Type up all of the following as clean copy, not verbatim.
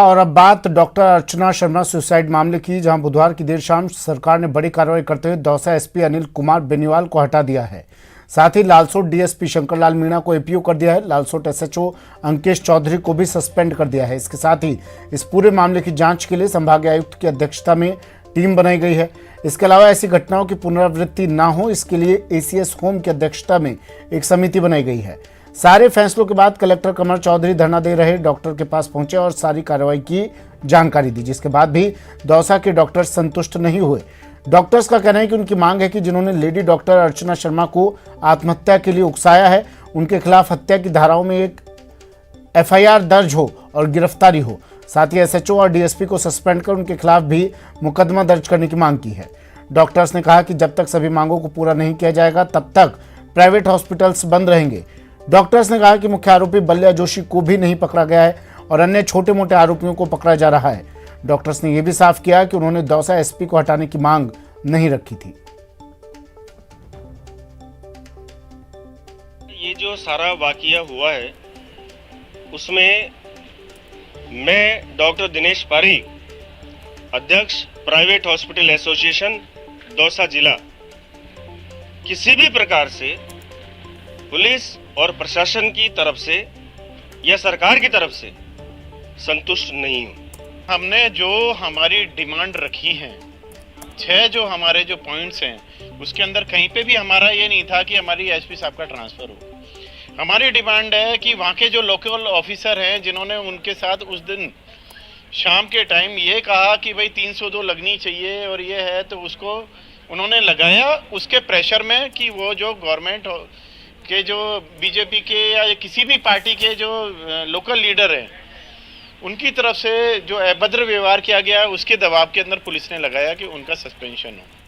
और अब बात डॉक्टर अर्चना शर्मा सुसाइड मामले की, जहां बुधवार की देर शाम सरकार ने बड़ी कार्रवाई करते हुए दौसा एसपी अनिल कुमार बेनीवाल को हटा दिया है। साथ ही लालसोट डीएसपी शंकरलाल मीणा को एपीओ कर दिया है। लालसोट एसएचओ अंकेश चौधरी को भी सस्पेंड कर दिया है। इसके साथ ही इस पूरे मामले की जांच के लिए संभागीय आयुक्त की अध्यक्षता में टीम बनाई गई है। इसके अलावा ऐसी घटनाओं की पुनरावृत्ति न हो, इसके लिए एसीएस होम की अध्यक्षता में एक समिति बनाई गई है। सारे फैसलों के बाद कलेक्टर कमर चौधरी धरना दे रहे डॉक्टर के पास पहुंचे और सारी कार्रवाई की जानकारी दी, जिसके बाद भी दौसा के डॉक्टर संतुष्ट नहीं हुए। डॉक्टर्स का कहना है कि उनकी मांग है कि जिन्होंने लेडी डॉक्टर अर्चना शर्मा को आत्महत्या के लिए उकसाया है, उनके खिलाफ हत्या की धाराओं में एक एफआईआर दर्ज हो और गिरफ्तारी हो। साथ ही एसएचओ और डीएसपी को सस्पेंड कर उनके खिलाफ भी मुकदमा दर्ज करने की मांग की है। डॉक्टर्स ने कहा कि जब तक सभी मांगों को पूरा नहीं किया जाएगा तब तक प्राइवेट हॉस्पिटल्स बंद रहेंगे। डॉक्टर्स ने कहा कि मुख्य आरोपी बल्ल्या जोशी को भी नहीं पकड़ा गया है और अन्य छोटे मोटे आरोपियों को पकड़ा जा रहा है। डॉक्टर्स ने यह भी साफ किया कि उन्होंने दौसा एसपी को हटाने की मांग नहीं रखी थी। ये जो सारा वाकया हुआ है उसमें मैं डॉक्टर दिनेश पारीक, अध्यक्ष प्राइवेट हॉस्पिटल एसोसिएशन दौसा जिला, किसी भी प्रकार से पुलिस और प्रशासन की तरफ से या सरकार की तरफ से संतुष्ट नहीं हूँ। हमने जो हमारी डिमांड रखी है, 6 जो हमारे जो पॉइंट्स हैं, उसके अंदर कहीं पे भी हमारा ये नहीं था कि हमारी एसपी साहब का ट्रांसफ़र हो। हमारी डिमांड है कि वहाँ के जो लोकल ऑफिसर हैं, जिन्होंने उनके साथ उस दिन शाम के टाइम ये कहा कि भाई 302 लगनी चाहिए और ये है, तो उसको उन्होंने लगाया उसके प्रेशर में कि वो जो गवर्नमेंट के जो बीजेपी के या किसी भी पार्टी के जो लोकल लीडर हैं, उनकी तरफ से जो अभद्र व्यवहार किया गया, उसके दबाव के अंदर पुलिस ने लगाया कि उनका सस्पेंशन हो।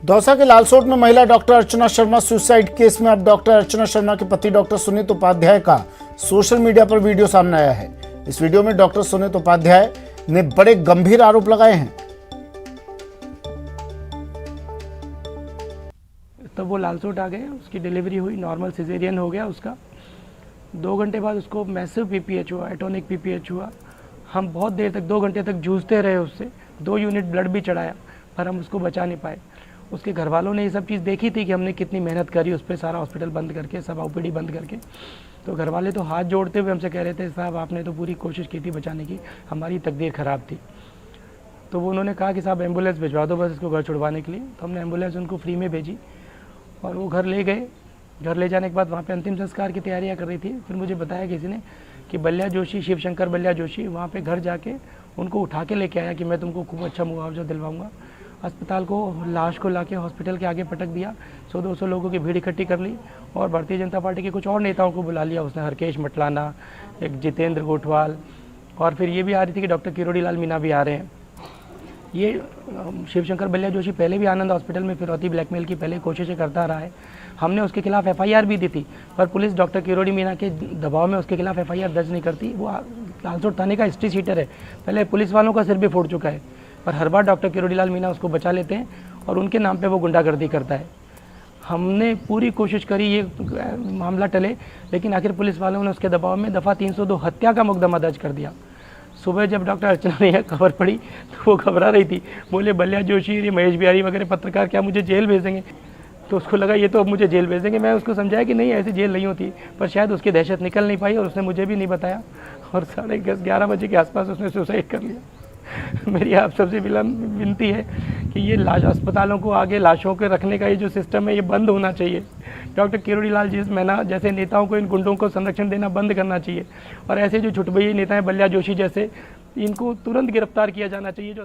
दौसा के लालसोट में महिला doctor Archana Sharma suicide case में अब डॉक्टर अर्चना शर्मा के पति डॉक्टर सुनीत उपाध्याय का सोशल मीडिया पर वीडियो सामने आया है। इस वीडियो में डॉक्टर सुनीत उपाध्याय ने बड़े गंभीर आरोप लगाए हैं। तब वो लालसोट आ गए, उसकी डिलीवरी हुई, नॉर्मल सिजेरियन हो गया उसका। 2 घंटे बाद उसको मैसिव पीपीएच हुआ, एटोनिक पीपीएच हुआ। हम बहुत देर तक 2 घंटे तक जूझते रहे उससे, 2 यूनिट ब्लड भी चढ़ाया पर हम उसको बचा नहीं पाए। उसके घर वालों ने ये सब चीज़ देखी थी कि हमने कितनी मेहनत करी उस पर, सारा हॉस्पिटल बंद करके, सब ओपीडी बंद करके। तो घर वाले तो हाथ जोड़ते हुए हमसे कह रहे थे, साहब आपने तो पूरी कोशिश की थी बचाने की, हमारी तकदीर ख़राब थी। तो वो उन्होंने कहा कि साहब एम्बुलेंस भिजवा दो बस इसको घर छुड़वाने के लिए। तो हमने एम्बुलेंस उनको फ्री में भेजी और वो घर ले गए। घर ले जाने के बाद वहाँ पे अंतिम संस्कार की तैयारियाँ कर रही थी। फिर मुझे बताया किसी ने कि बल्ल्या जोशी, शिव शंकर बल्ल्या जोशी वहाँ पे घर जाके उनको उठा के लेके आया कि मैं तुमको खूब अच्छा मुआवजा दिलवाऊंगा। अस्पताल को लाश को लाके हॉस्पिटल के आगे पटक दिया। 100-200 लोगों की भीड़ इकट्ठी कर ली और भारतीय जनता पार्टी के कुछ और नेताओं को बुला लिया उसने, हरकेश मटलाना, एक जितेंद्र गोठवाल, और फिर ये भी आ रही थी कि डॉक्टर किरोड़ी लाल मीणा भी आ रहे हैं। ये शिवशंकर बल्ल्या जोशी पहले भी आनंद हॉस्पिटल में फिरौती ब्लैकमेल की पहले कोशिशें करता रहा है। हमने उसके खिलाफ एफआईआर भी दी थी, पर पुलिस डॉक्टर किरोड़ी मीणा के दबाव में उसके खिलाफ एफआईआर दर्ज नहीं करती। वो लालसोट थाने का हिस्ट्री शीटर है, पहले पुलिस वालों का सिर भी फोड़ चुका है, पर हर बार डॉक्टर किरोड़ी लाल मीणा उसको बचा लेते हैं और उनके नाम पर वो गुंडागर्दी करता है। हमने पूरी कोशिश करी ये मामला टले, लेकिन आखिर पुलिस वालों ने उसके दबाव में दफ़ा 302 हत्या का मुकदमा दर्ज कर दिया। सुबह जब डॉक्टर अर्चना ने यह खबर पड़ी तो वो घबरा रही थी, बोले बल्ल्या जोशी, महेश बिहारी वगैरह पत्रकार क्या मुझे जेल भेज देंगे। तो उसको लगा ये तो अब मुझे जेल भेज देंगे। मैं उसको समझाया कि नहीं, ऐसी जेल नहीं होती, पर शायद उसकी दहशत निकल नहीं पाई और उसने मुझे भी नहीं बताया और 10:30-11 बजे के आसपास उसने सुसाइड कर लिया। मेरी आप सबसे विनती है कि ये लाश अस्पतालों को आगे लाशों के रखने का ये जो सिस्टम है ये बंद होना चाहिए। डॉक्टर किरोड़ी लाल मीणा जैसे नेताओं को, इन गुंडों को संरक्षण देना बंद करना चाहिए और ऐसे जो छुटभई नेता हैं बल्ल्या जोशी जैसे, इनको तुरंत गिरफ्तार किया जाना चाहिए। जो